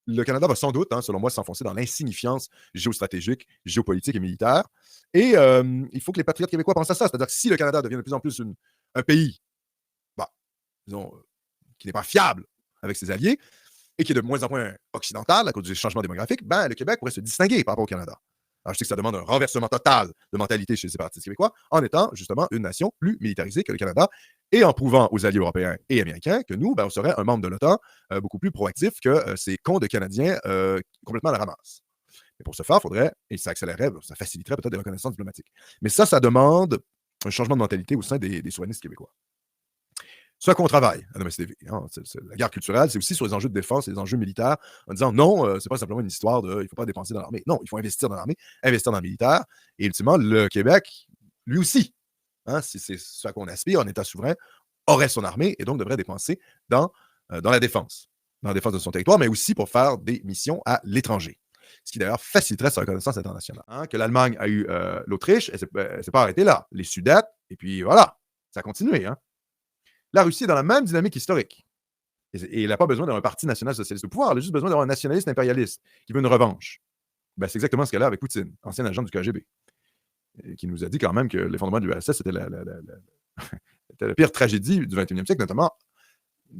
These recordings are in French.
le Canada va sans doute, selon moi, s'enfoncer dans l'insignifiance géostratégique, géopolitique et militaire. Et il faut que les patriotes québécois pensent à ça. C'est-à-dire que si le Canada devient de plus en plus un pays, bah, disons, qui n'est pas fiable avec ses alliés et qui est de moins en moins occidental à cause du changement démographique, ben, le Québec pourrait se distinguer par rapport au Canada. Alors, je sais que ça demande un renversement total de mentalité chez les séparatistes québécois en étant justement une nation plus militarisée que le Canada et en prouvant aux alliés européens et américains que nous, ben, on serait un membre de l'OTAN beaucoup plus proactif que ces cons de Canadiens complètement à la ramasse. Mais pour ce faire, il faudrait, et ça accélérerait, ça faciliterait peut-être des reconnaissances diplomatiques. Mais ça demande un changement de mentalité au sein des souverainistes québécois. Ce qu'on travaille à MSTV. La guerre culturelle, c'est aussi sur les enjeux de défense et les enjeux militaires, en disant non, c'est pas simplement une histoire de il ne faut pas dépenser dans l'armée. Non, il faut investir dans l'armée, investir dans le militaire. Et ultimement, le Québec, lui aussi, si c'est ce à quoi on aspire, un État souverain, aurait son armée et donc devrait dépenser dans la défense de son territoire, mais aussi pour faire des missions à l'étranger. Ce qui d'ailleurs faciliterait sa reconnaissance internationale. Que l'Allemagne a eu l'Autriche, elle ne s'est pas arrêtée là. Les Sudètes, et puis voilà, ça a continué. La Russie est dans la même dynamique historique. Et elle n'a pas besoin d'un parti national-socialiste au pouvoir, elle a juste besoin d'avoir un nationaliste impérialiste qui veut une revanche. Ben, c'est exactement ce qu'elle a avec Poutine, ancien agent du KGB, qui nous a dit quand même que l'effondrement de l'URSS était la pire tragédie du 21e siècle, notamment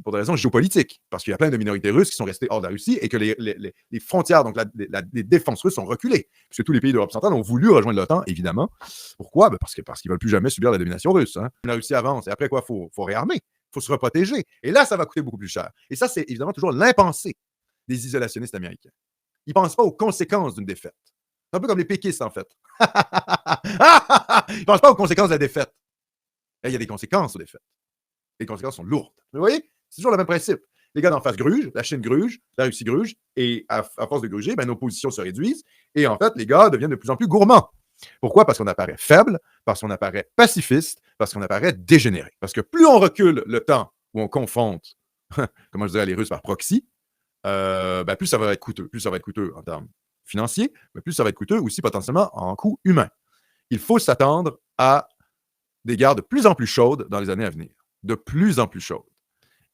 pour des raisons géopolitiques, parce qu'il y a plein de minorités russes qui sont restées hors de la Russie et que les frontières, donc les défenses russes ont reculé, puisque tous les pays d'Europe centrale ont voulu rejoindre l'OTAN, évidemment. Pourquoi? Ben parce qu'ils ne veulent plus jamais subir la domination russe. La Russie avance, et après quoi? Il faut réarmer, il faut se reprotéger. Et là, ça va coûter beaucoup plus cher. Et ça, c'est évidemment toujours l'impensé des isolationnistes américains. Ils ne pensent pas aux conséquences d'une défaite. C'est un peu comme les péquistes, en fait. Ils ne pensent pas aux conséquences de la défaite. Là, il y a des conséquences aux défaites. Les conséquences sont lourdes. Vous voyez? C'est toujours le même principe. Les gars d'en face grugent, la Chine gruge, la Russie gruge, et à force de gruger, ben, nos positions se réduisent, et en fait, les gars deviennent de plus en plus gourmands. Pourquoi? Parce qu'on apparaît faible, parce qu'on apparaît pacifiste, parce qu'on apparaît dégénéré. Parce que plus on recule le temps où on confronte, comment je dirais, les Russes par proxy, ben, plus ça va être coûteux. Plus ça va être coûteux en termes financiers, mais plus ça va être coûteux aussi potentiellement en coût humain. Il faut s'attendre à des guerres de plus en plus chaudes dans les années à venir. De plus en plus chaudes.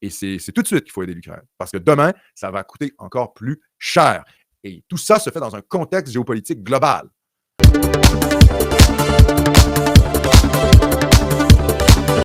Et c'est tout de suite qu'il faut aider l'Ukraine. Parce que demain, ça va coûter encore plus cher. Et tout ça se fait dans un contexte géopolitique global.